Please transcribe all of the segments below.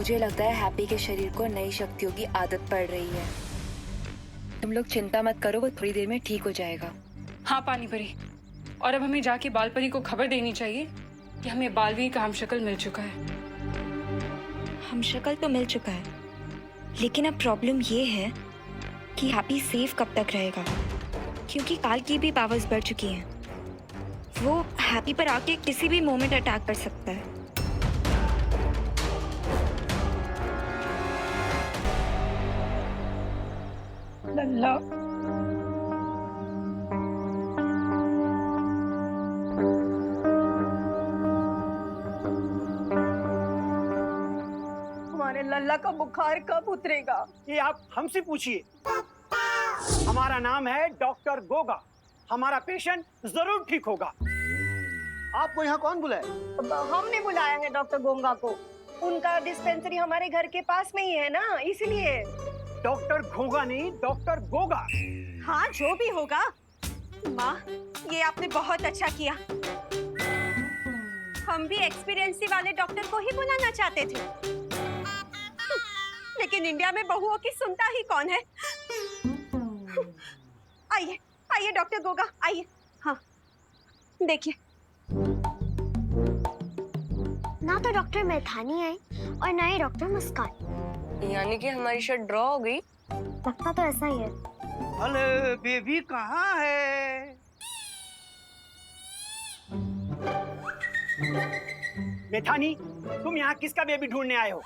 मुझे लगता है हैप्पी के शरीर को नई शक्तियों की आदत पड़ रही है। तुम लोग चिंता मत करो, वो थोड़ी देर में ठीक हो जाएगा। हाँ पानी परी, और अब हमें जाके बाल परी को खबर देनी चाहिए कि हमें बालवीर का हमशक्ल मिल चुका है। हमशक्ल तो मिल चुका है, लेकिन अब प्रॉब्लम ये है कि हैप्पी सेफ कब तक रहेगा, क्योंकि काल की भी पावर्स बढ़ चुकी हैं। वो हैप्पी पर आके किसी भी मोमेंट अटैक कर सकता है। लल्ला, हमारे लल्ला का बुखार कब उतरेगा? ये आप हमसे पूछिए। हमारा नाम है डॉक्टर गोगा। हमारा पेशेंट जरूर ठीक होगा। आपको यहाँ कौन बुलाए? हमने बुलाया है डॉक्टर गोंगा को। उनका डिस्पेंसरी हमारे घर के पास में ही है ना, इसलिए। डॉक्टर घोगा नहीं, डॉक्टर गोगा। हाँ, जो भी होगा। माँ, ये आपने बहुत अच्छा किया। हम भी एक्सपीरियंसी वाले डॉक्टर को ही बुलाना चाहते थे, लेकिन इंडिया में बहुओं की सुनता ही कौन है। आइए आइए डॉक्टर गोगा, आइए। हाँ, देखिए। ना तो डॉक्टर मैथानी आई और ना ही डॉक्टर मुस्कान। यानी कि हमारी शर्ट ड्रॉ हो गई। लगता तो ऐसा ही है। अरे बेबी कहाँ है? मैथानी, तुम यहाँ किसका बेबी ढूंढने आए हो?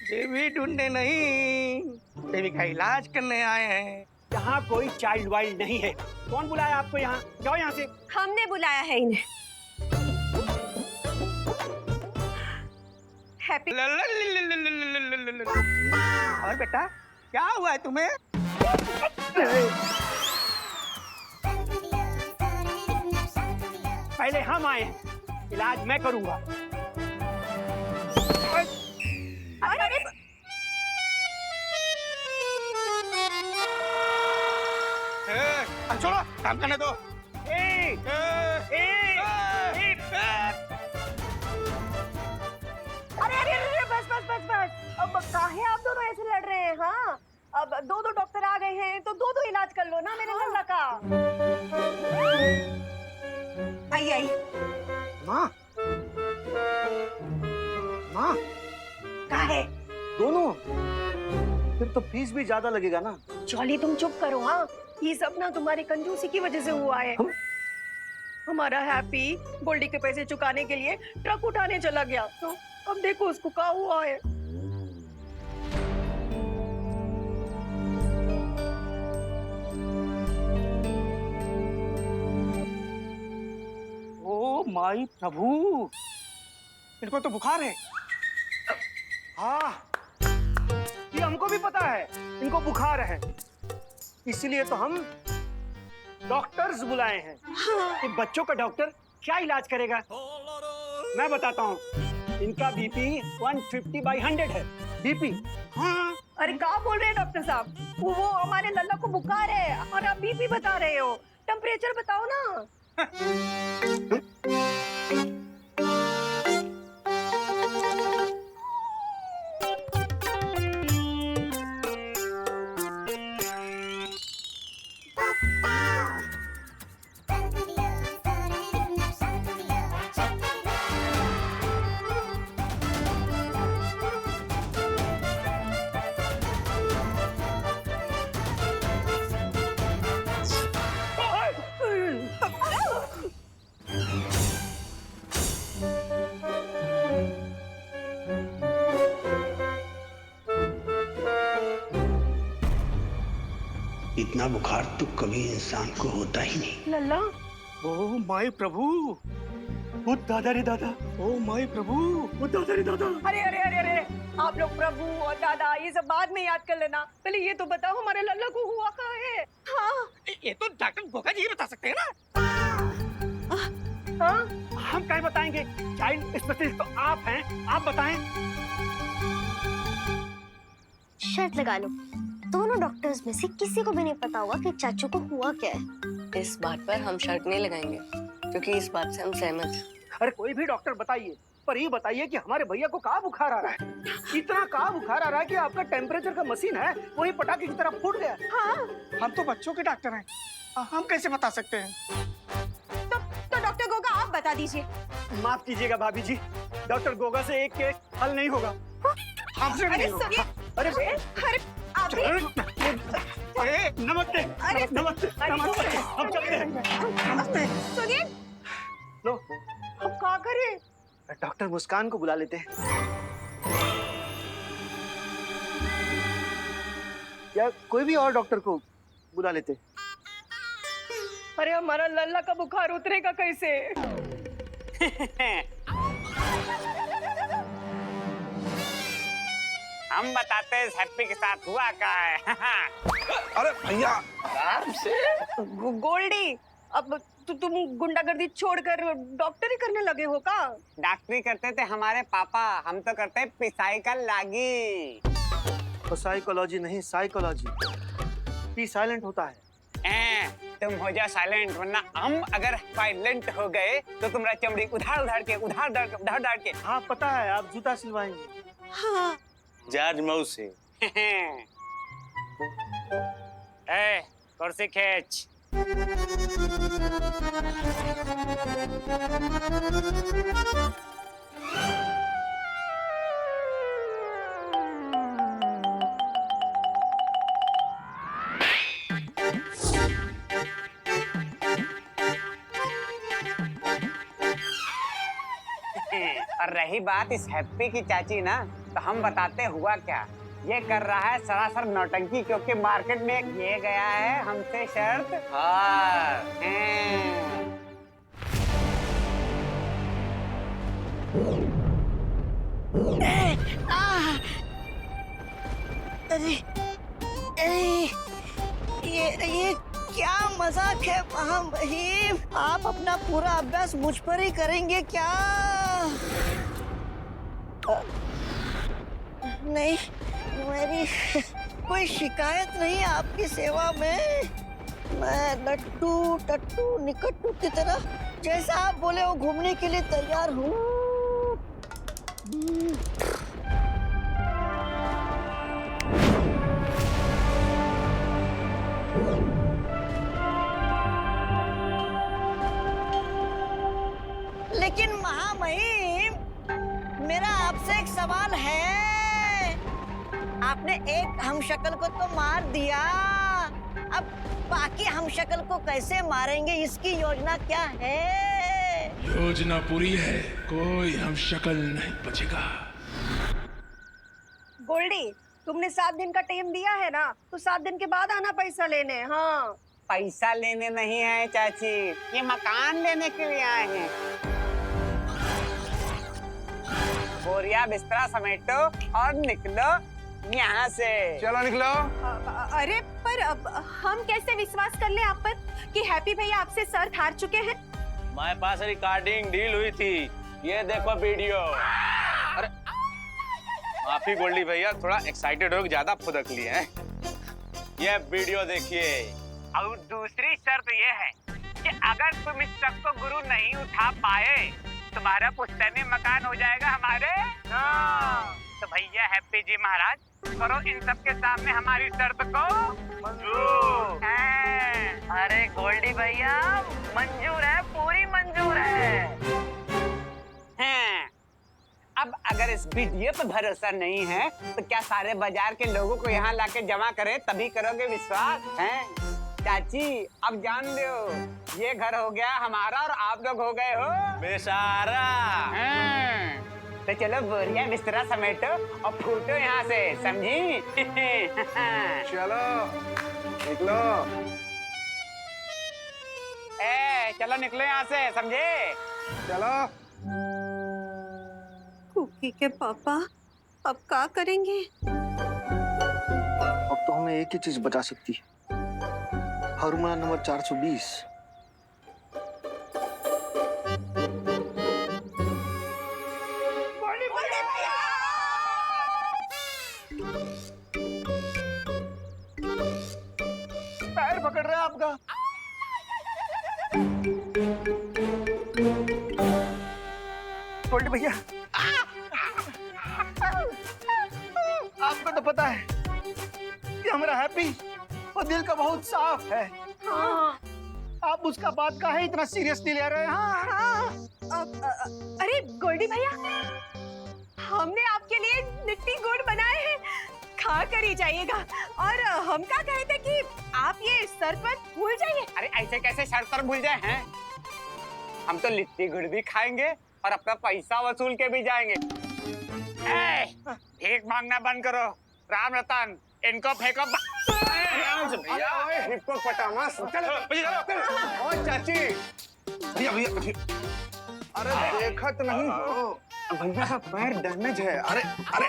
बेबी ढूंढने नहीं, बेबी का इलाज करने आए हैं। यहाँ कोई चाइल्ड वाइल्ड नहीं है। कौन बुलाया आपको यहाँ? जाओ यहाँ से। हमने बुलाया है इन्हें। हैप्पी। और बेटा, क्या हुआ है तुम्हें? पहले हम आए, इलाज मैं करूंगा। छोड़ो, काम करने दो। अरे अरे अरे, बस बस बस बस। अब काहे आप दोनों ऐसे लड़ रहे हैं? हाँ, अब दो दो डॉक्टर आ गए हैं तो दो दो इलाज कर लो ना मेरे लल्ला का। आइए आइए। माँ, माँ, काहे? दोनों? फिर तो फीस भी ज्यादा लगेगा ना। जॉली, तुम चुप करो। हाँ, ये सब ना तुम्हारी कंजूसी की वजह से हुआ है। हमारा हैप्पी गोल्डी के पैसे चुकाने के लिए ट्रक उठाने चला गया, तो अब देखो उसको क्या हुआ है। ओ माई प्रभु, इनको तो बुखार है। हाँ, ये हमको भी पता है, इनको बुखार है। इसलिए तो हम डॉक्टर्स बुलाए हैं। कि बच्चों का डॉक्टर क्या इलाज करेगा? मैं बताता हूँ। इनका बीपी 150/100 है। बीपी? हाँ। अरे क्या बोल रहे हैं डॉक्टर साहब? वो हमारे लल्ला को बुखार है और आप बीपी बता रहे हो। टेम्परेचर बताओ ना। इतना बुखार तो कभी इंसान को होता ही नहीं। लल्ला, ओ माई प्रभु, वो दादा रे दादा। ओ माई प्रभु, वो दादा रे दादा। अरे अरे अरे अरे, आप लोग प्रभु और दादा ये सब बाद में याद कर लेना। पहले ये तो बताओ हमारे लल्ला को हुआ क्या है? हाँ ये तो डॉक्टर गोगा जी बता सकते हैं ना। हाँ, हम क्या बताएंगे? चाइल्ड स्पेशलिस्ट तो आप हैं, आप बताएं। शर्त लगा लो, दोनों डॉक्टर्स में से किसी को भी नहीं पता होगा कि चाचू को हुआ क्या है। इस बात पर हम शर्त नहीं लगाएंगे, क्योंकि इस बात से हम सहमत हैं। अरे कोई भी डॉक्टर बताइए, पर ये बताइए कि हमारे भैया को कहाँ बुखार आ रहा है? इतना कहाँ बुखार आ रहा है कि आपका टेम्परेचर का मशीन है वही पटाखे की तरह फूट गया। हाँ, हम तो बच्चों के डॉक्टर हैं, हम कैसे बता सकते हैं? तो डॉक्टर गोगा आप बता दीजिए। माफ कीजिएगा भाभी जी, डॉक्टर गोगा से एक केस हल नहीं होगा। हमसे भी अरे नहीं होगा। सुनिए, अरे अरे आप भी अरे नमस्ते। अरे, नमस्ते अरे, नमस्ते, हम चलते हैं। नमस्ते। सुनिए, लो, अब क्या करें? डॉक्टर मुस्कान को बुला लेते हैं या कोई भी और डॉक्टर को बुला लेते। अरे हमारा लल्ला का बुखार उतरेगा कैसे? हम बताते हैं हैप्पी के साथ हुआ क्या है। अरे भैया आराम से। गोल्डी, अब तुम गुंडागर्दी छोड़कर डॉक्टरी करने लगे हो का? डॉक्टरी करते थे हमारे पापा, हम तो करते हैं पिसाई का लागी। तो साइकोलॉजी नहीं, साइकोलॉजी। पी साइलेंट होता है। तुम हो जाओ साइलेंट, वरना हम अगर साइलेंट हो गए तो तुम्हारा चमड़ी उधार उधार के। हाँ पता है, आप जूता सिलवाएंगे। हाँ। जॉर्ज मौसी। कुर्सी खींच। और रही बात इस हैप्पी की चाची ना, तो हम बताते हुआ क्या। ये कर रहा है सरासर नौटंकी, क्योंकि मार्केट में ये गया है हमसे शर्त हार। अरे ये क्या मजाक है महामहिम? आप अपना पूरा अभ्यास मुझ पर ही करेंगे क्या? नहीं, मेरी कोई शिकायत नहीं आपकी सेवा में। मैं लट्टू टट्टू निकट्टू की तरह जैसा आप बोले वो घूमने के लिए तैयार हूँ। लेकिन महामहिम, मेरा आपसे एक सवाल है। आपने एक हमशक्ल को तो मार दिया, अब बाकी हमशक्ल को कैसे मारेंगे, इसकी योजना क्या है? योजना पूरी है, कोई हमशक्ल नहीं बचेगा। गोल्डी, तुमने 7 दिन का टाइम दिया है ना, तो 7 दिन के बाद आना पैसा लेने। हाँ, पैसा लेने नहीं है चाची, ये मकान लेने के लिए आए हैं। बोरिया बिस्तरा समेटो और निकलो यहाँ से। चलो निकलो। अरे पर अब हम कैसे विश्वास कर ले आप पर कि हैप्पी भैया आपसे शर्त हार चुके हैं? हमारे पास रिकॉर्डिंग डील हुई थी, ये देखो वीडियो। अरे माफी गोल्डी भैया, थोड़ा एक्साइटेड हो, ज्यादा फुदक लिए हैं। ये वीडियो देखिए। और दूसरी शर्त ये है कि अगर तुम इस शर्त को गुरु नहीं उठा पाए, तुम्हारा पुश्तैनी मकान हो जाएगा हमारे। तो भैया हैप्पी जी महाराज, करो इन सब के सामने हमारी शर्त को मंजूर। अरे गोल्डी भैया, मंजूर है, पूरी मंजूर है। अब अगर इस वीडियो पर भरोसा नहीं है तो क्या सारे बाजार के लोगों को यहाँ लाके जमा करे तभी करोगे विश्वास? हैं चाची, अब जान लो, ये घर हो गया हमारा और आप लोग हो गए हो बेसारा। तो चलो बोरिया बिस्तरा समेटो और फूटो यहाँ से, समझी? चलो निकलो। चलो निकलो यहाँ से, समझे? चलो। कुकी के पापा अब क्या करेंगे? अब तो हमें एक ही चीज बचा सकती है, फॉर्मूला नंबर 420। पैर पकड़ रहा है आपका। गोल्डी भैया, पता है कि हमारा हैप्पी वो दिल का बहुत साफ है। हाँ। आप उसका बात का है इतना सीरियसली ले रहे हैं? हाँ। अरे गोल्डी भैया, हमने आपके लिए लिट्टी गुड़ बनाए हैं, खा कर ही जाइएगा। और हम क्या कहे थे कि आप ये शरबत भूल जाइए। अरे ऐसे कैसे शर्त पर भूल जाए हैं? हम तो लिट्टी गुड़ भी खाएंगे और अपना पैसा वसूल के भी जाएंगे। भीख मांगना बंद करो। राम रतन, इनको फेंको। भैया इसको पटामा। ओ चाची, भैया अरे देखत नहीं हो भैया, पैर डैमेज है। अरे अरे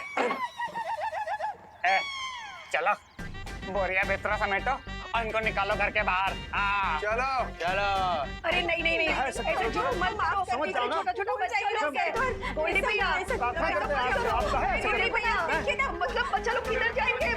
चलो बोरिया बिस्तरा समेटो और इनको निकालो घर के बाहर। चलो चलो। अरे नहीं नहीं नहीं, ऐसे जो मत मारो, समझ जाओ ना, छोटा बच्चा लोग है। गोल्डी भैया गोल्डी भैया देखिए ना, मतलब बच्चा लोग किधर जाएंगे?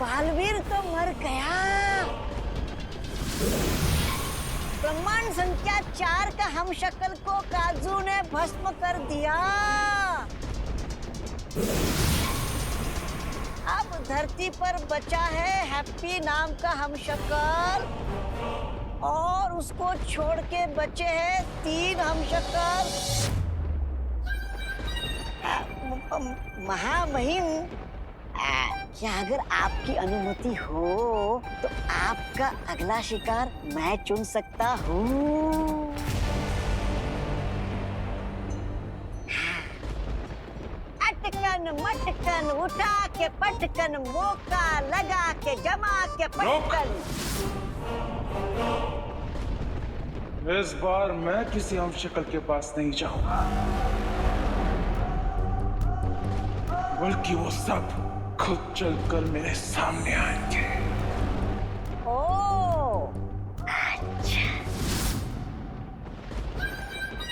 बालवीर तो मर गया। ब्रह्मांड संख्या 4 का हमशक्ल को काजू ने भस्म कर दिया। अब धरती पर बचा है हैप्पी नाम का हमशक्ल, और उसको छोड़ के बचे हैं 3 हमशक्ल। महामहिम, क्या अगर आपकी अनुमति हो तो आपका अगला शिकार मैं चुन सकता हूँ? अटकन मटकन उठा के पटकन, मौका लगा के जमा के पटकन। इस बार मैं किसी हमशक्ल के पास नहीं जाऊंगा, बल्कि वो सब खुद चलकर मेरे सामने आएंगे। ओह, अच्छा।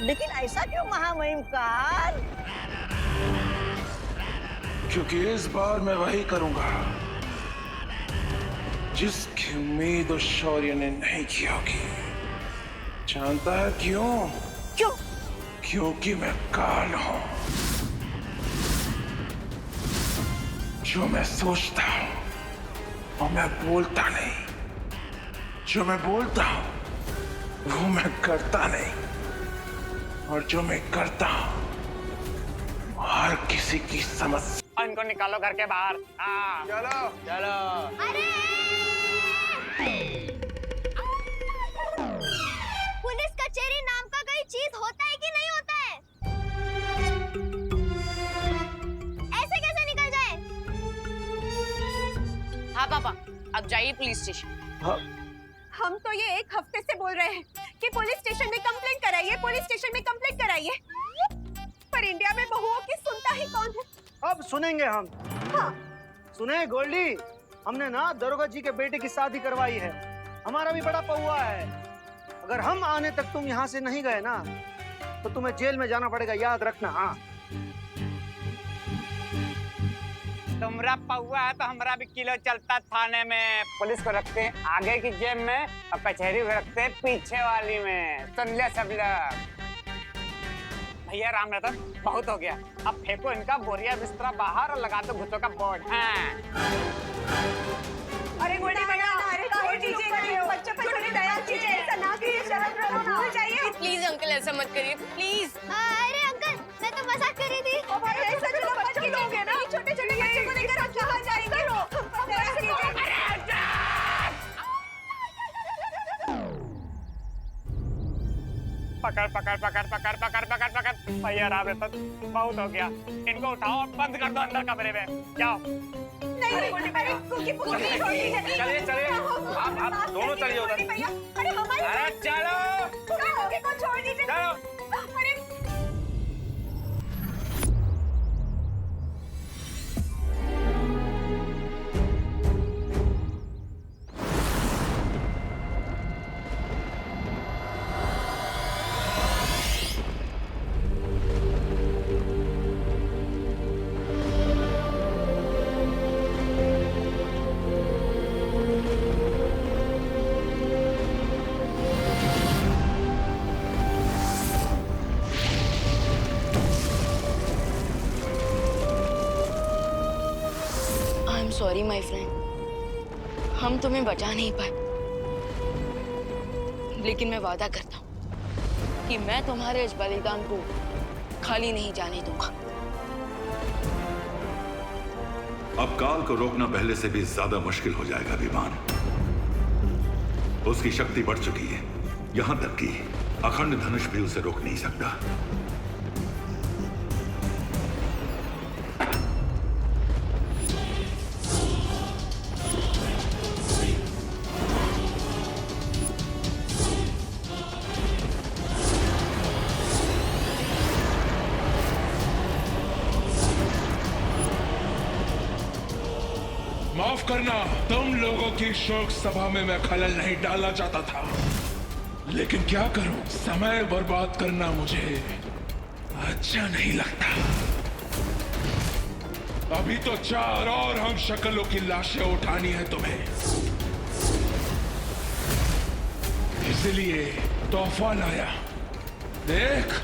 लेकिन ऐसा क्यों महामहिम कार? क्योंकि इस बार मैं वही करूंगा जिसकी उम्मीद उस शौर्य ने नहीं की होगी। जानता है क्यों? क्यों? क्योंकि मैं काल हूं। जो मैं सोचता हूं और मैं बोलता नहीं, जो मैं बोलता हूं वो मैं करता नहीं, और जो मैं करता हूं वो हर किसी की समझ। इनको निकालो घर के बाहर। चलो चलो। पुलिस कचहरी नाम का कोई चीज होता है कि नहीं होता है? ऐसे कैसे निकल जाए? हाँ पापा, अब जाइए पुलिस स्टेशन। हम तो ये 1 हफ्ते से बोल रहे हैं कि पुलिस स्टेशन में कंप्लेंट कराइए, पुलिस स्टेशन में कंप्लेंट कराइए, पर इंडिया में बहुओं की सुनता ही कौन है? अब सुनेंगे हम। हाँ। सुने गोल्डी, हमने ना दरोगा जी के बेटे की शादी करवाई है। हमारा भी बड़ा पौआ है। अगर हम आने तक तुम यहाँ से नहीं गए ना तो तुम्हें जेल में जाना पड़ेगा, याद रखना। हाँ, तुमरा पौआ है तो हमारा भी किलो चलता थाने में। पुलिस को रखते हैं आगे की जेब में और कचहरी को रखते हैं पीछे वाली में। सुन ले सब लोग। भैया राम रतन, बहुत हो गया, अब फेंको इनका बोरिया बिस्तरा बाहर और लगा दो घुसों का बोर्ड। अरे गोल्डी भैया, अरे छोड़ दीजिए, बच्चे पर थोड़ी दया कीजिए, ऐसा ना कीजिए, शरद रतन भूल जाइए। प्लीज अंकल ऐसा मत करिए प्लीज। अरे अंकल, मैं तो मजाक कर रही थी। ओ भाई, ऐसा चलो बच्चे लोगे ना, छोटे-छोटे बच्चे को लेकर हम कहां जाएंगे? पकड़ पकड़ पकड़ पकड़ पकड़ पकड़ पकड़। भैया राम रतन, बहुत हो गया, इनको उठाओ और बंद कर दो अंदर कमरे में। जाओ। नहीं, अरे कुकी पुकी छोड़ दीजिए। चलिए चलिए, आप दोनों चलिए उधर। अरे हमारे, अरे चलो कुकी को छोड़ दीजिए। चलो। अरे सॉरी माय फ्रेंड, हम तुम्हें बचा नहीं पाए, लेकिन मैं वादा करता हूँ कि मैं तुम्हारे इस बलिदान को खाली नहीं जाने दूंगा। अब काल को रोकना पहले से भी ज्यादा मुश्किल हो जाएगा विमान। उसकी शक्ति बढ़ चुकी है, यहां तक कि अखंड धनुष भी उसे रोक नहीं सकता। माफ करना, तुम लोगों की शोक सभा में मैं खलल नहीं डालना चाहता था, लेकिन क्या करूं, समय बर्बाद करना मुझे अच्छा नहीं लगता। अभी तो 4 और हम शक्लों की लाशें उठानी है तुम्हें, इसलिए तोहफा लाया, देख।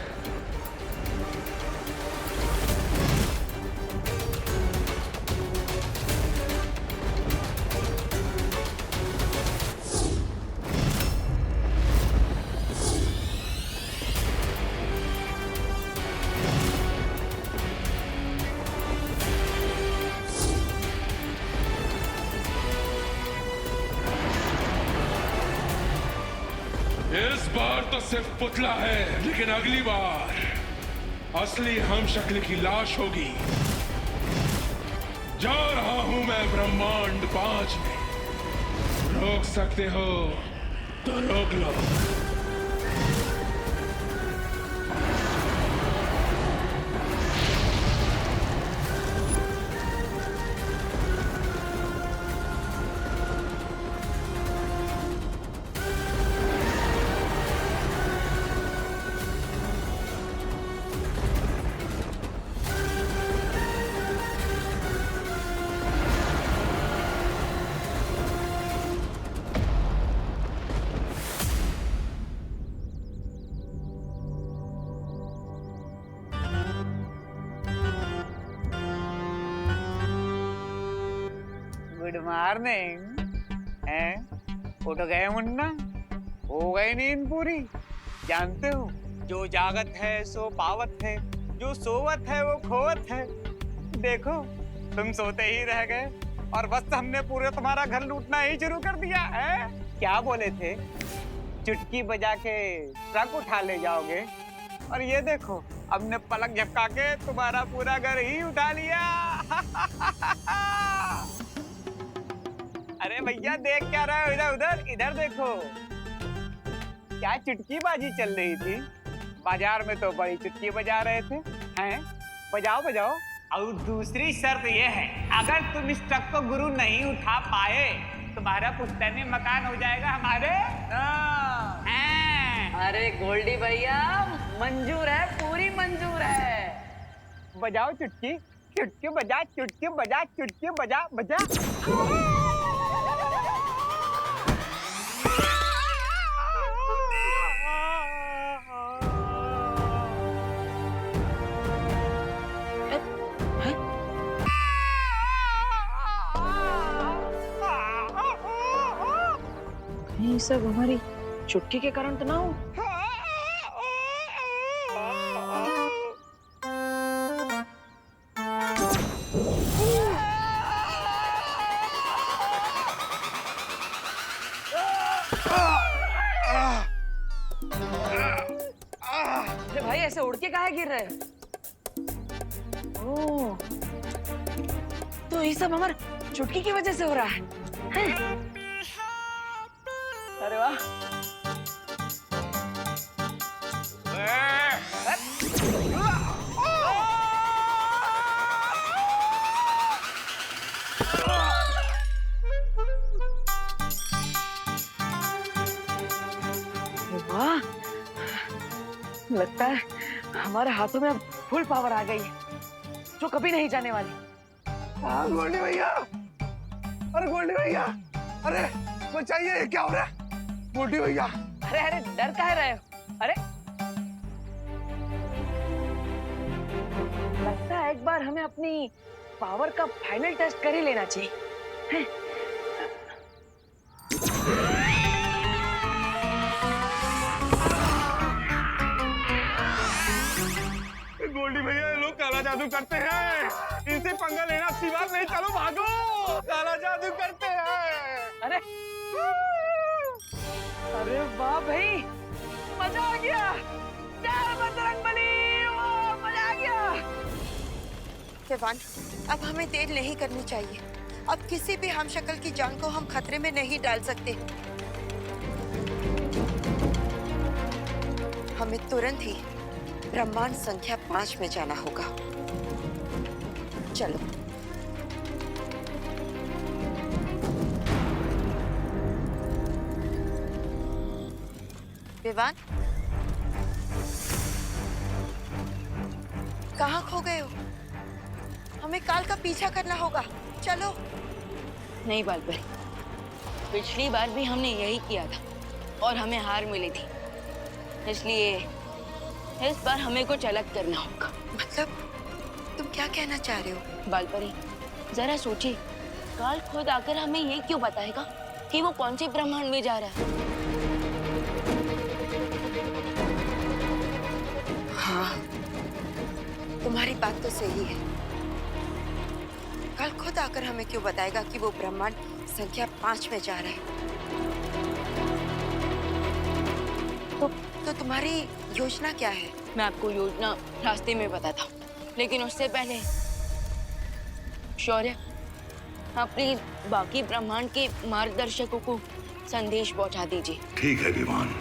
इस बार तो सिर्फ पुतला है, लेकिन अगली बार असली हम शक्ल की लाश होगी। जा रहा हूं मैं ब्रह्मांड 5 में, रोक सकते हो तो रोक लो। Good morning. हैं? उठ गए मुन्ना? हो गई नींद पूरी? जानते हो, जो जागत है सो पावत है, जो सोवत है वो खोवत है। देखो, तुम सोते ही रह गए और बस हमने पूरे तुम्हारा घर लूटना ही शुरू कर दिया है। क्या बोले थे? चुटकी बजा के ट्रक उठा ले जाओगे, और ये देखो, हमने पलक झपका के तुम्हारा पूरा घर ही उठा लिया। अरे भैया, देख क्या रहे हो? इधर उधर इधर देखो, क्या चुटकी बाजी चल रही थी। बाजार में तो बड़ी चुटकी बजा रहे थे। हैं? बजाओ बजाओ। और दूसरी शर्त ये है, अगर तुम इस ट्रक को गुरु नहीं उठा पाए, तुम्हारा पुश्तैनी मकान हो जाएगा हमारे। अरे गोल्डी भैया, मंजूर है, पूरी मंजूर है। बजाओ चुटकी, चुटकी बजा, चुटकी बजा, चुटकी बजा, बजा। ये सब हमारी छुट्टी के कारण तो ना हो। अरे भाई, ऐसे उड़ के काहे गिर रहे? ओह, तो ये सब हमारे छुट्टी की वजह से हो रहा है। अरे वाह। वाह, लगता है हमारे हाथों में अब फुल पावर आ गई है, जो कभी नहीं जाने वाली। हाँ गोल्डी भैया, अरे गोल्डी भैया, अरे बचाइए, ये क्या हो रहा है? गोल्डी भैया, अरे अरे, डर काहे रहे हो? अरे लगता है एक बार हमें अपनी पावर का फाइनल टेस्ट कर ही लेना चाहिए। गोल्डी भैया ये लोग काला जादू करते हैं, इनसे पंगा लेना अच्छी बात नहीं। चलो भागो, काला जादू करते हैं। अरे अरे वाह भाई, मजा आ गया। जय बजरंगबली, वाह मजा आ गया। विवान, अब हमें देर नहीं करनी चाहिए। अब किसी भी हमशक्ल की जान को हम खतरे में नहीं डाल सकते। हमें तुरंत ही ब्रह्मांड संख्या 5 में जाना होगा। चलो। विवान, कहाँ खो गए हो? हमें काल का पीछा करना होगा। चलो। नहीं बालपरी, पिछली बार भी हमने यही किया था और हमें हार मिली थी, इसलिए इस बार हमें कुछ अलग करना होगा। मतलब तुम क्या कहना चाह रहे हो? बालपरी, जरा सोचिए, काल खुद आकर हमें ये क्यों बताएगा कि वो कौन से ब्रह्मांड में जा रहा है? हाँ, तुम्हारी बात तो सही है। कल खुद आकर हमें क्यों बताएगा कि वो ब्रह्मांड संख्या 5 में जा रहा है? तो तुम्हारी योजना क्या है? मैं आपको योजना रास्ते में बताता हूँ, लेकिन उससे पहले शौर्य, आप प्लीज बाकी ब्रह्मांड के मार्गदर्शकों को संदेश पहुंचा दीजिए। ठीक है विमान।